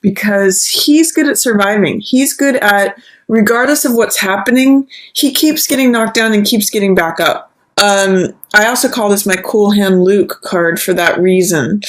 because he's good at surviving. He's good at, regardless of what's happening, he keeps getting knocked down and keeps getting back up. I also call this my cool hand Luke card for that reason.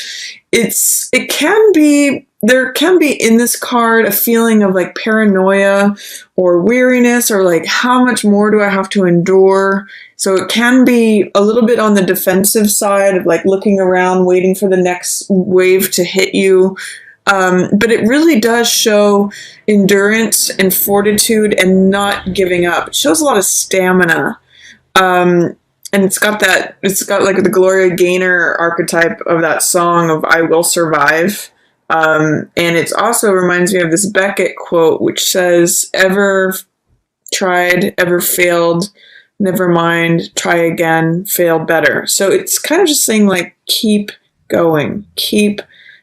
There can be in this card a feeling of like paranoia or weariness, or like, how much more do I have to endure? So it can be a little bit on the defensive side of like looking around, waiting for the next wave to hit you. But it really does show endurance and fortitude and not giving up. It shows a lot of stamina. And it's got like the Gloria Gaynor archetype of that song of I Will Survive. And it also reminds me of this Beckett quote, which says, ever tried, ever failed, never mind, try again, fail better. So it's kind of just saying like, keep going,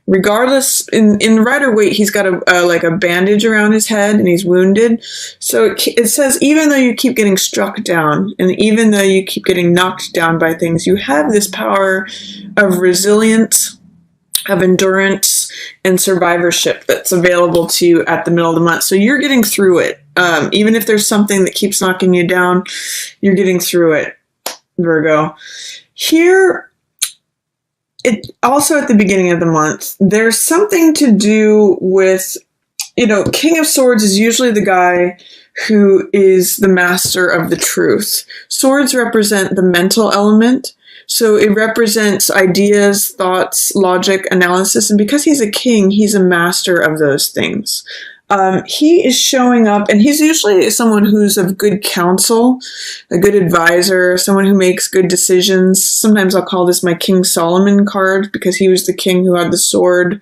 regardless, in Rider-Waite, he's got a bandage around his head and he's wounded. So it says, even though you keep getting struck down and even though you keep getting knocked down by things, you have this power of resilience, of endurance, and survivorship that's available to you at the middle of the month. So you're getting through it. Even if there's something that keeps knocking you down, you're getting through it, Virgo. Here, it also at the beginning of the month, there's something to do with, King of Swords is usually the guy who is the master of the truth. Swords represent the mental element. So it represents ideas, thoughts, logic, analysis. And because he's a king, he's a master of those things. He is showing up, and he's usually someone who's of good counsel, a good advisor, someone who makes good decisions. Sometimes I'll call this my King Solomon card, because he was the king who had the sword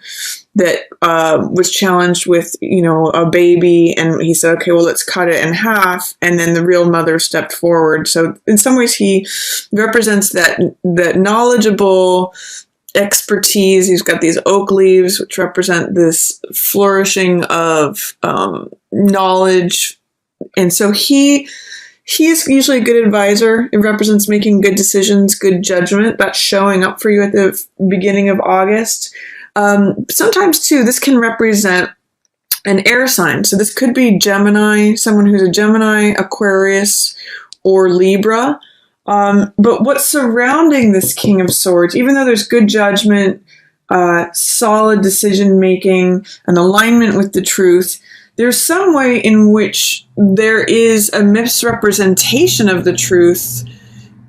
that was challenged with, a baby, and he said, okay, well, let's cut it in half, and then the real mother stepped forward. So in some ways, he represents that knowledgeable expertise. He's got these oak leaves, which represent this flourishing of knowledge. And so he's usually a good advisor. It represents making good decisions, good judgment. That's showing up for you at the beginning of August. Sometimes, too, this can represent an air sign. So this could be Gemini, someone who's a Gemini, Aquarius, or Libra. But what's surrounding this King of Swords, even though there's good judgment, solid decision-making, an alignment with the truth, there's some way in which there is a misrepresentation of the truth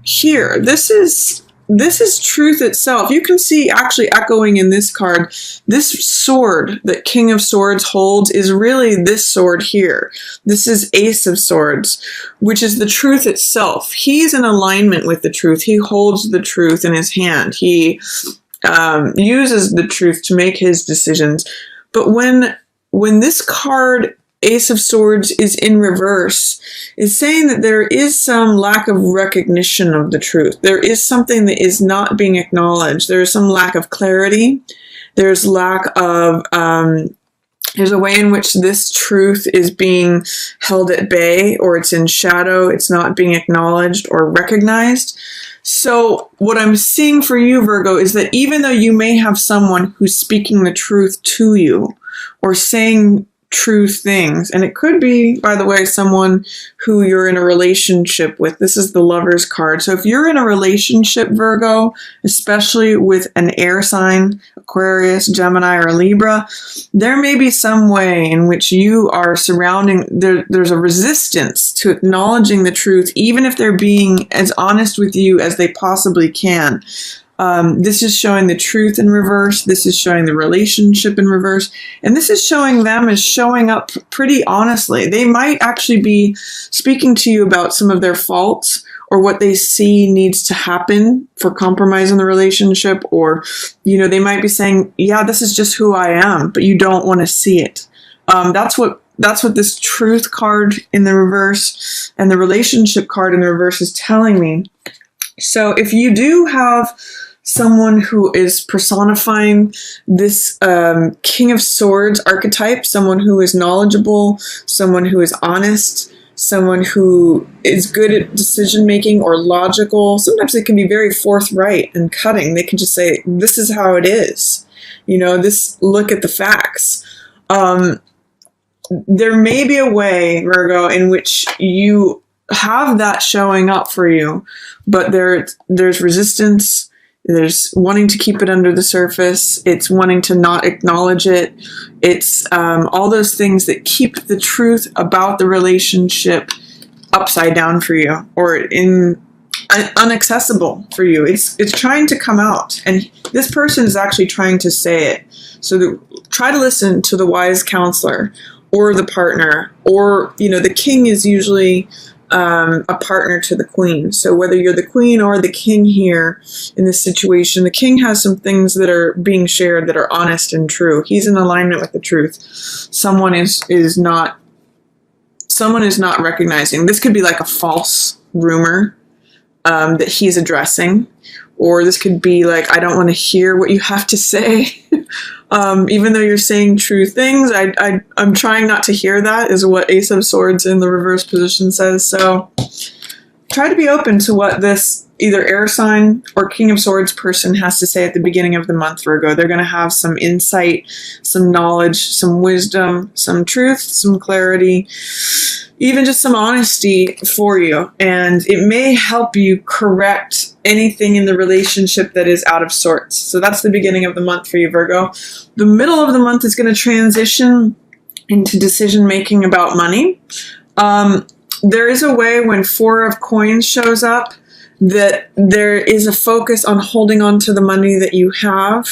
here. This is truth itself. You can see actually echoing in this card, this sword that King of Swords holds is really this sword here. This is Ace of Swords, which is the truth itself. He's in alignment with the truth. He holds the truth in his hand. He uses the truth to make his decisions. But when this card, Ace of Swords, is in reverse, is saying that there is some lack of recognition of the truth. There is something that is not being acknowledged. There is some lack of clarity. There's lack of, there's a way in which this truth is being held at bay, or it's in shadow. It's not being acknowledged or recognized. So what I'm seeing for you, Virgo, is that even though you may have someone who's speaking the truth to you or saying true things, and it could be, by the way, someone who you're in a relationship with. This is the Lover's card. So if you're in a relationship, Virgo, especially with an air sign, Aquarius, Gemini, or Libra, there may be some way in which you are there's a resistance to acknowledging the truth, even if they're being as honest with you as they possibly can. This is showing the truth in reverse. This is showing the relationship in reverse. And this is showing them as showing up pretty honestly. They might actually be speaking to you about some of their faults or what they see needs to happen for compromise in the relationship. Or, they might be saying, yeah, this is just who I am, but you don't want to see it. That's what this truth card in the reverse and the relationship card in the reverse is telling me. So if you do have someone who is personifying this King of Swords archetype, someone who is knowledgeable, someone who is honest, someone who is good at decision-making or logical. Sometimes they can be very forthright and cutting. They can just say, this is how it is. Look at the facts. There may be a way, Virgo, in which you have that showing up for you, but there's resistance. There's wanting to keep it under the surface. It's wanting to not acknowledge it. It's all those things that keep the truth about the relationship upside down for you, or inaccessible for you. It's trying to come out, and this person is actually trying to say it. So try to listen to the wise counselor or the partner, or the king is usually a partner to the queen. So whether you're the queen or the king here in this situation, the king has some things that are being shared that are honest and true. He's in alignment with the truth. Someone is not recognizing. This could be like a false rumor that he's addressing, or this could be like, I don't want to hear what you have to say. Even though you're saying true things, I'm trying not to hear that, is what Ace of Swords in the reverse position says. So try to be open to what this either air sign or King of Swords person has to say at the beginning of the month, Virgo. They're going to have some insight, some knowledge, some wisdom, some truth, some clarity, even just some honesty for you. And it may help you correct anything in the relationship that is out of sorts. So that's the beginning of the month for you, Virgo. The middle of the month is going to transition into decision making about money. There is a way when Four of Coins shows up that there is a focus on holding on to the money that you have.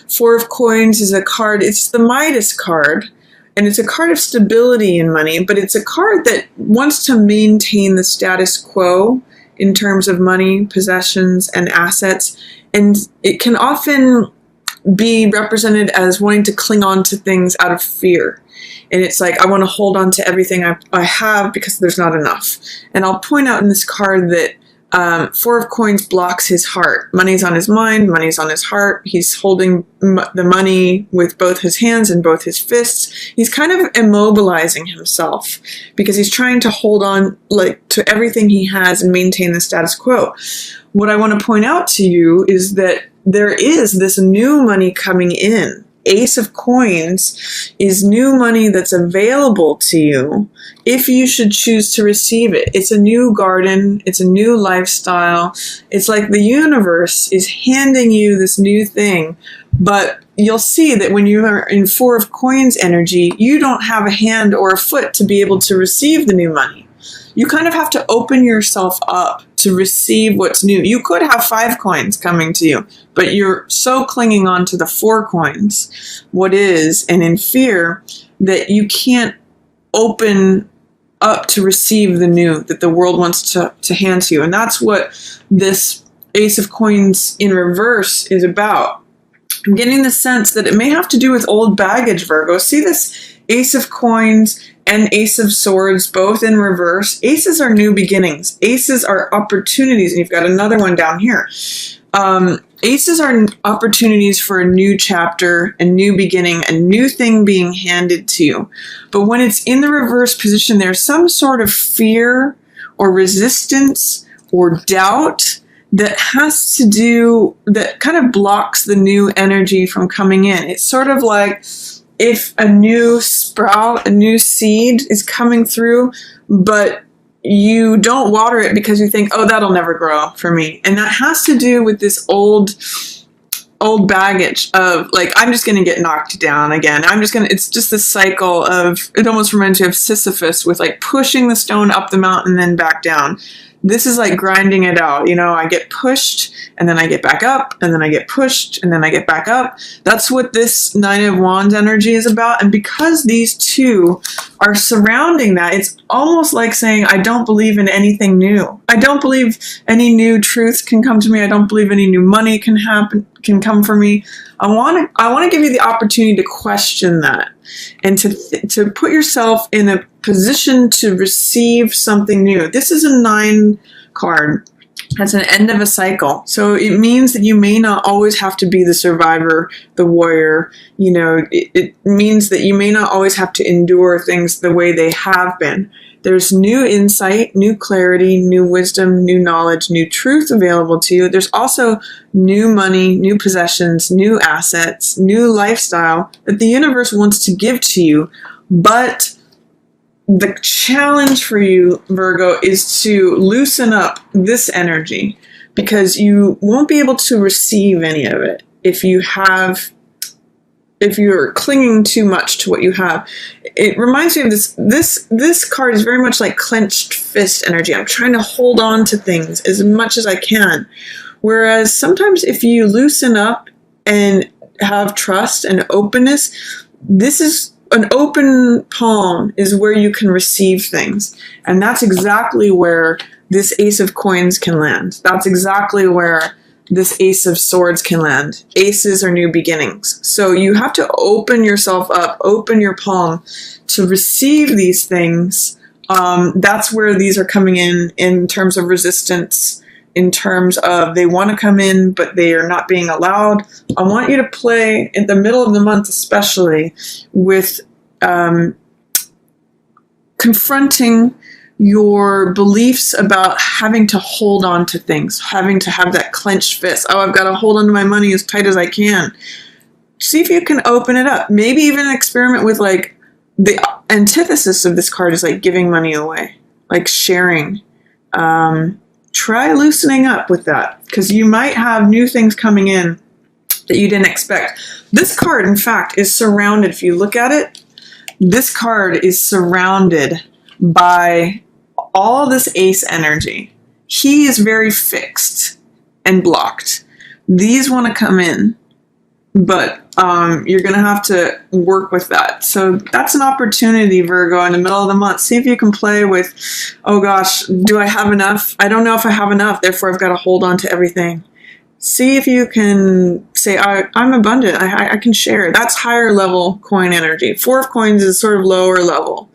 Four of Coins is a card, it's the Midas card, and it's a card of stability in money, but it's a card that wants to maintain the status quo in terms of money, possessions, and assets. And it can often be represented as wanting to cling on to things out of fear. And it's like, I want to hold on to everything I have because there's not enough. And I'll point out in this card that Four of Coins blocks his heart. Money's on his mind, money's on his heart. He's holding the money with both his hands and both his fists. He's kind of immobilizing himself because he's trying to hold on to everything he has and maintain the status quo. What I want to point out to you is that there is this new money coming in. Ace of Coins is new money that's available to you if you should choose to receive it. It's a new garden. It's a new lifestyle. It's like the universe is handing you this new thing, but you'll see that when you are in Four of Coins energy, you don't have a hand or a foot to be able to receive the new money. You kind of have to open yourself up to receive what's new. You could have 5 coins coming to you, but you're so clinging on to the 4 coins, what is, and in fear that you can't open up to receive the new that the world wants to hand to you. And that's what this Ace of Coins in reverse is about. I'm getting the sense that it may have to do with old baggage, Virgo. See this Ace of Coins and Ace of Swords both in reverse. Aces are new beginnings. Aces are opportunities, and you've got another one down here. Aces are opportunities for a new chapter, a new beginning, a new thing being handed to you. But when it's in the reverse position, there's some sort of fear or resistance or doubt that has to do, that kind of blocks the new energy from coming in. It's sort of like if a new sprout, a new seed is coming through, but you don't water it because you think, oh, that'll never grow for me. And that has to do with this old baggage of like, I'm just going to get knocked down again. It's just this cycle of, it almost reminds you of Sisyphus with like pushing the stone up the mountain and then back down. This is like grinding it out. I get pushed and then I get back up and then I get pushed and then I get back up. That's what this Nine of Wands energy is about. And because these two are surrounding that, it's almost like saying, I don't believe in anything new. I don't believe any new truth can come to me. I don't believe any new money can come for me. I want to give you the opportunity to question that and to put yourself in a position to receive something new. This is a 9 card. That's an end of a cycle. So it means that you may not always have to be the survivor, the warrior. It means that you may not always have to endure things the way they have been. There's new insight, new clarity, new wisdom, new knowledge, new truth available to you. There's also new money, new possessions, new assets, new lifestyle that the universe wants to give to you. But the challenge for you, Virgo, is to loosen up this energy, because you won't be able to receive any of it if you're clinging too much to what you have. It reminds me of this card is very much like clenched fist energy. I'm trying to hold on to things as much as I can. Whereas sometimes if you loosen up and have trust and openness, this is an open palm is where you can receive things. And that's exactly where this Ace of Coins can land. That's exactly where this Ace of Swords can land. Aces are new beginnings. So you have to open yourself up, open your palm to receive these things. That's where these are coming in terms of resistance, in terms of they want to come in, but they are not being allowed. I want you to play in the middle of the month, especially with confronting your beliefs about having to hold on to things, having to have that clenched fist. Oh, I've got to hold on to my money as tight as I can. See if you can open it up. Maybe even experiment with, like, the antithesis of this card is like giving money away, like sharing. Try loosening up with that, because you might have new things coming in that you didn't expect. This card, in fact, is surrounded. If you look at it, this card is surrounded by all this ace energy. He is very fixed and blocked. These want to come in, but you're going to have to work with that. So that's an opportunity, Virgo, in the middle of the month. See if you can play with, oh gosh, do I have enough? I don't know if I have enough, therefore I've got to hold on to everything. See if you can say, I'm abundant, I can share. That's higher level coin energy. Four of Coins is sort of lower level,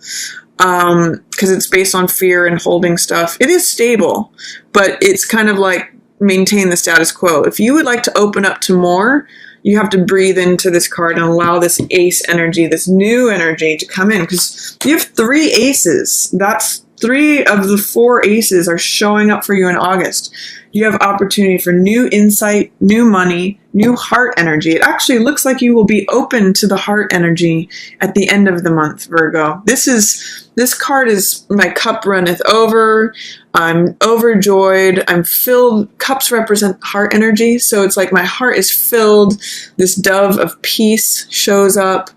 because it's based on fear and holding stuff. It is stable, but it's kind of like maintain the status quo. If you would like to open up to more, you have to breathe into this card and allow this ace energy, this new energy, to come in, because you have 3 aces. That's 3 of the 4 aces are showing up for you in August. You have opportunity for new insight, new money, new heart energy. It actually looks like you will be open to the heart energy at the end of the month, Virgo. This card is my cup runneth over. I'm overjoyed. I'm filled. Cups represent heart energy. So it's like my heart is filled. This dove of peace shows up.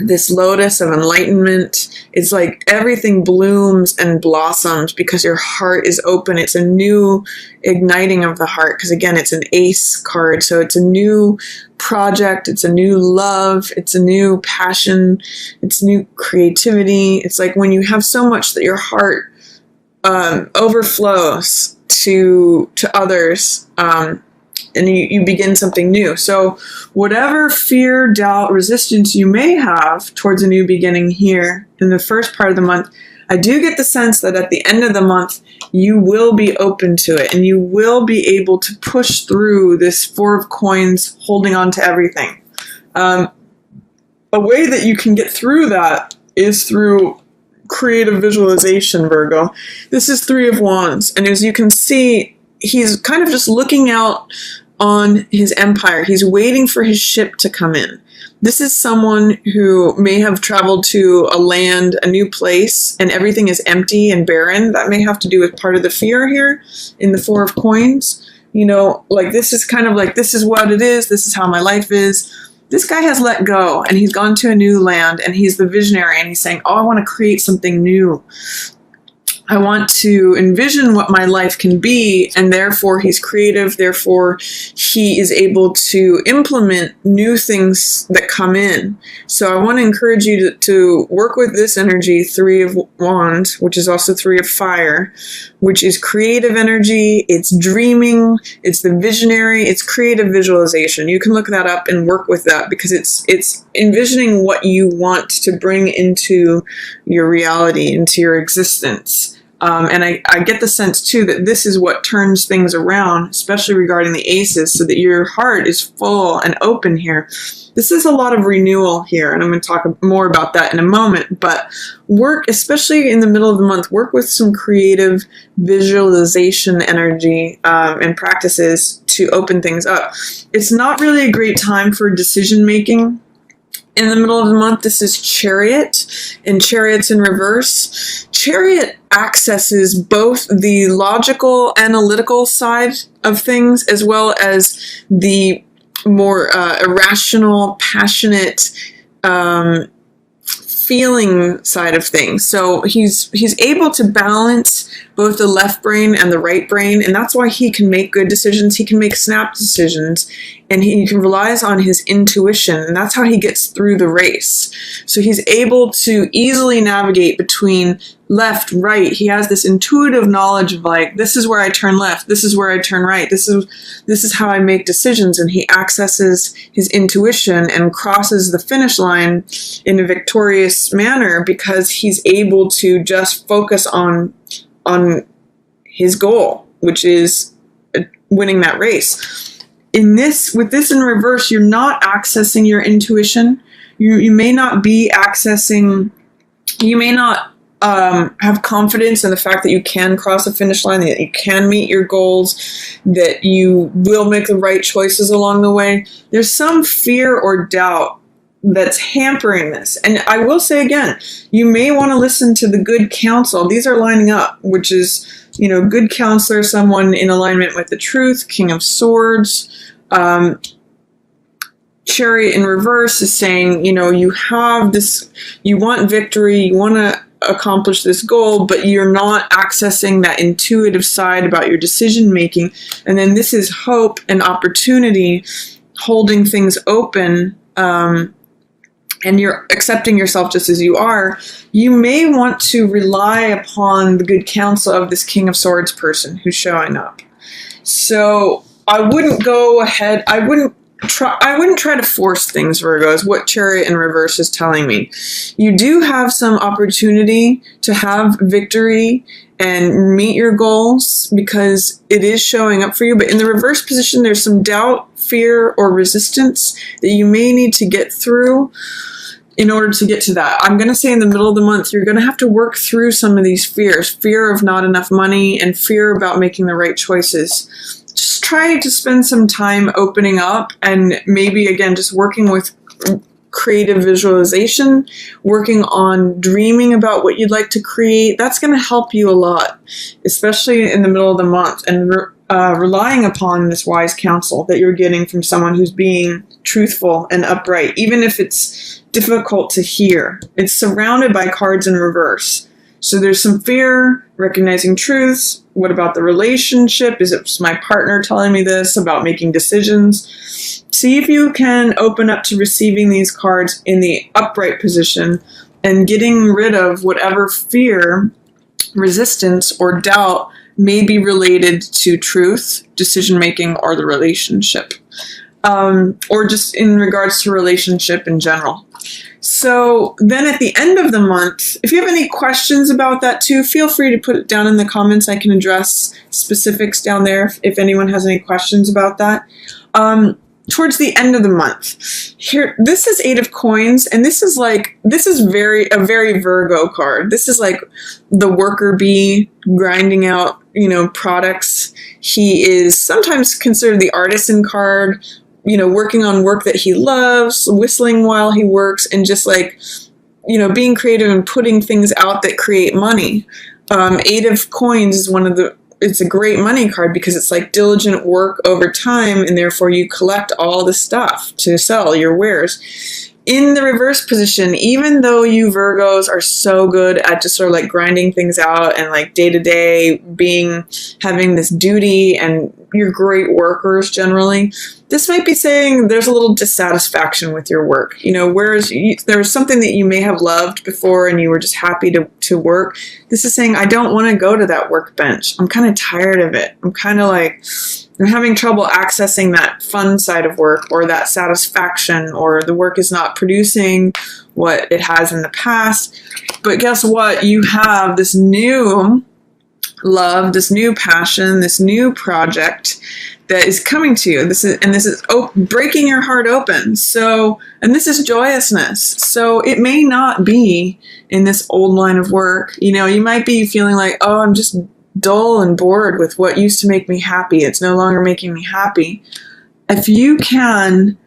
This lotus of enlightenment. It's like everything blooms and blossoms because your heart is open. It's a new igniting of the heart, because again, it's an ace card. So it's a new project. It's a new love. It's a new passion. It's new creativity. It's like when you have so much that your heart overflows to others, and you begin something new. So whatever fear, doubt, resistance you may have towards a new beginning here in the first part of the month, I do get the sense that at the end of the month, you will be open to it, and you will be able to push through this 4 of Coins, holding on to everything. A way that you can get through that is through creative visualization, Virgo. This is 3 of Wands, and as you can see, he's kind of just looking out on his empire. He's waiting for his ship to come in. This is someone who may have traveled to a land, a new place, and everything is empty and barren. That may have to do with part of the fear here in the 4 of Coins. You know, like this is kind of like, this is what it is. This is how my life is. This guy has let go, and he's gone to a new land, and he's the visionary, and he's saying, oh, I want to create something new. I want to envision what my life can be, and therefore he's creative, therefore he is able to implement new things that come in. So I want to encourage you to work with this energy, 3 of Wands, which is also 3 of Fire, which is creative energy, it's dreaming, it's the visionary, it's creative visualization. You can look that up and work with that, because it's envisioning what you want to bring into your reality, into your existence. And I get the sense, too, that this is what turns things around, especially regarding the aces, so that your heart is full and open here. This is a lot of renewal here, and I'm going to talk more about that in a moment. But work, especially in the middle of the month, work with some creative visualization energy and practices to open things up. It's not really a great time for decision making. In the middle of the month, this is Chariot, and Chariot's in reverse. Chariot accesses both the logical, analytical side of things, as well as the more irrational, passionate, feeling side of things. So he's able to balance both the left brain and the right brain, and that's why he can make good decisions. He can make snap decisions, and he relies on his intuition, and that's how he gets through the race. So he's able to easily navigate between left, right. He has this intuitive knowledge of like, this is where I turn left, this is where I turn right, this is how I make decisions, and he accesses his intuition and crosses the finish line in a victorious manner because he's able to just focus on his goal, which is winning that race. With this in reverse, you're not accessing your intuition. You may not be accessing, you may not have confidence in the fact that you can cross a finish line, that you can meet your goals, that you will make the right choices along the way. There's some fear or doubt that's hampering this. And I will say again, you may want to listen to the good counsel. These are lining up, which is, good counselor, someone in alignment with the truth, King of Swords. Chariot in reverse is saying, you have this, you want victory, you want to accomplish this goal, but you're not accessing that intuitive side about your decision making. And then this is hope and opportunity, holding things open, and you're accepting yourself just as you are. You may want to rely upon the good counsel of this King of Swords person who's showing up. So I wouldn't go ahead, I wouldn't try to force things, Virgo, is what Chariot in reverse is telling me. You do have some opportunity to have victory and meet your goals because it is showing up for you. But in the reverse position, there's some doubt, fear, or resistance that you may need to get through in order to get to that. I'm going to say in the middle of the month, you're going to have to work through some of these fears, fear of not enough money and fear about making the right choices. Just try to spend some time opening up and maybe, again, just working with creative visualization, working on dreaming about what you'd like to create. That's going to help you a lot, especially in the middle of the month, and relying upon this wise counsel that you're getting from someone who's being truthful and upright, even if it's difficult to hear. It's surrounded by cards in reverse. So there's some fear, recognizing truths. What about the relationship? Is it my partner telling me this about making decisions? See if you can open up to receiving these cards in the upright position and getting rid of whatever fear, resistance, or doubt may be related to truth, decision-making, or the relationship. Or just in regards to relationship in general. So then at the end of the month, if you have any questions about that too, feel free to put it down in the comments. I can address specifics down there if anyone has any questions about that. Towards the end of the month, here, this is 8 of Coins, and this is a very Virgo card. This is like the worker bee grinding out, products. He is sometimes considered the artisan card, working on work that he loves, whistling while he works, and just being creative and putting things out that create money. 8 of Coins is it's a great money card because it's like diligent work over time, and therefore you collect all the stuff to sell your wares. In the reverse position, even though you Virgos are so good at just sort of like grinding things out and like day to day having this duty, and you're great workers generally, this might be saying there's a little dissatisfaction with your work. Whereas there was something that you may have loved before and you were just happy to work. This is saying, I don't want to go to that workbench. I'm kind of tired of it. I'm having trouble accessing that fun side of work, or that satisfaction, or the work is not producing what it has in the past. But guess what? You have this new love, this new passion, this new project that is coming to you. This is breaking your heart open. So, and this is joyousness. So it may not be in this old line of work. You know, you might be feeling like, oh, I'm just dull and bored with what used to make me happy. It's no longer making me happy. If you can,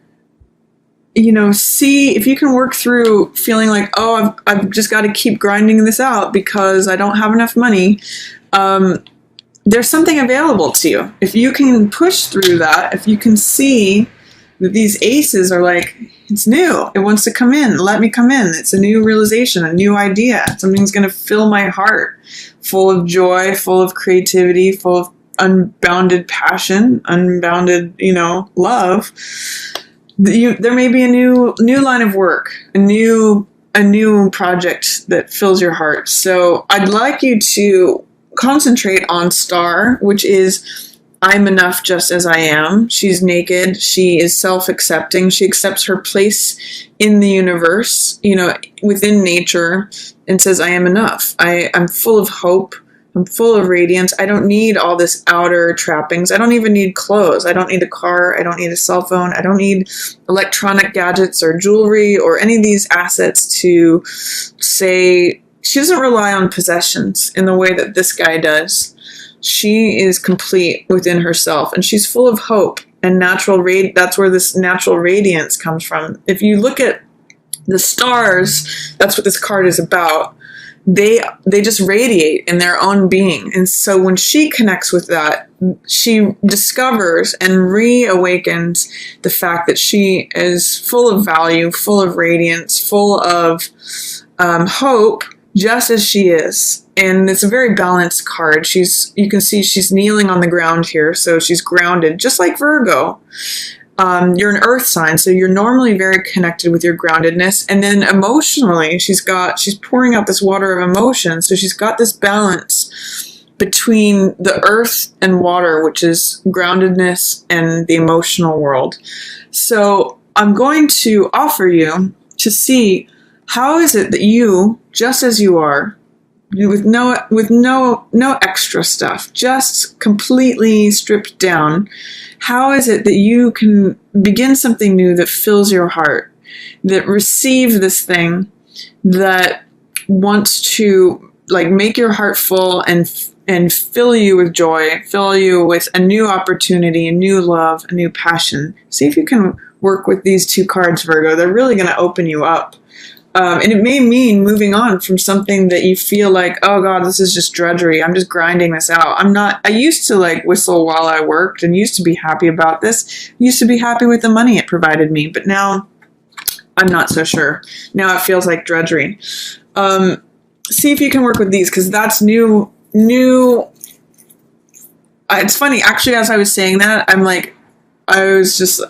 you know, see if you can work through feeling like, oh, I've just got to keep grinding this out because I don't have enough money. There's something available to you. If you can push through that, if you can see that these aces are like, it's new. It wants to come in. Let me come in. It's a new realization, a new idea. Something's going to fill my heart full of joy, full of creativity, full of unbounded passion, unbounded, you know, love. There may be a new line of work, a new project that fills your heart. So I'd like you to concentrate on star, which is I'm enough just as I am. She's naked. She is self-accepting. She accepts her place in the universe, you know, within nature, and says, I am enough. I'm full of hope. I'm full of radiance. I don't need all this outer trappings. I don't even need clothes. I don't need a car. I don't need a cell phone. I don't need electronic gadgets or jewelry or any of these assets to say. She doesn't rely on possessions in the way that this guy does. She is complete within herself, and she's full of hope and natural that's where this natural radiance comes from. If you look at the stars, that's what this card is about. They just radiate in their own being. And so when she connects with that, she discovers and reawakens the fact that she is full of value, full of radiance, full of hope, just as she is. And it's a very balanced card. You can see she's kneeling on the ground here, so she's grounded, just like Virgo. You're an earth sign, so you're normally very connected with your groundedness. And then emotionally, she's pouring out this water of emotion. So she's got this balance between the earth and water, which is groundedness and the emotional world. So I'm going to offer you to see how is it that you, just as you are, with no extra stuff, just completely stripped down, how is it that you can begin something new that fills your heart, that receive this thing that wants to like make your heart full and fill you with joy, fill you with a new opportunity, a new love, a new passion. See if you can work with these two cards, Virgo. They're really going to open you up. And it may mean moving on from something that you feel like, oh God, this is just drudgery. I'm just grinding this out. I used to like whistle while I worked and used to be happy about this. Used to be happy with the money it provided me, but now I'm not so sure. Now it feels like drudgery. See if you can work with these, because that's new. It's funny, actually, as I was saying that, I was just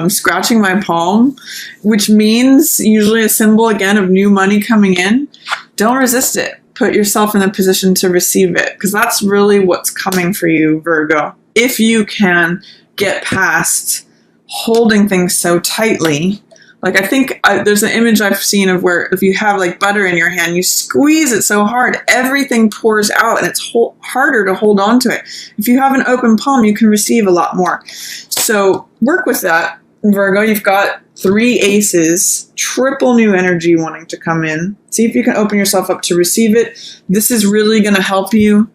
scratching my palm, which means usually a symbol again of new money coming in. Don't resist it. Put yourself in a position to receive it, because that's really what's coming for you, Virgo. If you can get past holding things so tightly. Like, I think there's an image I've seen of where if you have like butter in your hand, you squeeze it so hard, everything pours out, and it's harder to hold on to it. If you have an open palm, you can receive a lot more. So work with that, Virgo. You've got 3 aces, triple new energy wanting to come in. See if you can open yourself up to receive it. This is really going to help you.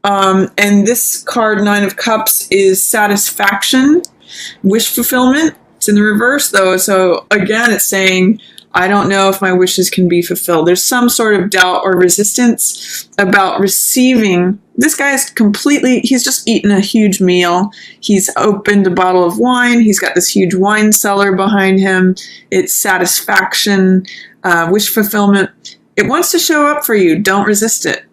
And this card, 9 of Cups, is satisfaction, wish fulfillment. It's in the reverse, though. So again, it's saying, I don't know if my wishes can be fulfilled. There's some sort of doubt or resistance about receiving. This guy is he's just eaten a huge meal. He's opened a bottle of wine. He's got this huge wine cellar behind him. It's satisfaction, wish fulfillment. It wants to show up for you. Don't resist it.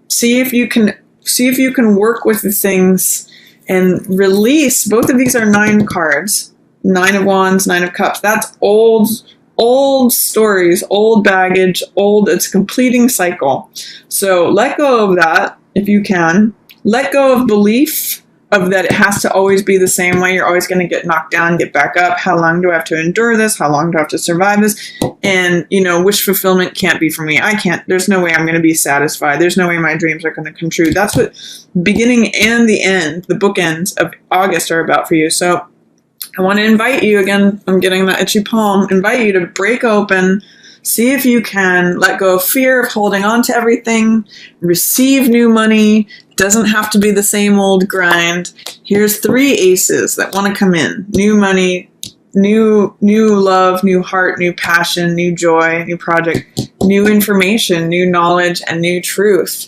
See if you can work with the things and release. Both of these are 9 cards. 9 of Wands, 9 of Cups. That's old stories, old baggage, it's a completing cycle. So let go of that if you can. Let go of belief. of that it has to always be the same way. You're always going to get knocked down, get back up. How long do I have to endure this? How long do I have to survive this? And, you know, wish fulfillment can't be for me. I can't. There's no way I'm going to be satisfied. There's no way my dreams are going to come true. That's what beginning and the end, the bookends of August are about for you. So I want to invite you, again, I'm getting that itchy palm, invite you to break open. See if you can let go of fear of holding on to everything, receive new money. Doesn't have to be the same old grind. Here's 3 aces that want to come in. New money, new love, new heart, new passion, new joy, new project, new information, new knowledge, and new truth.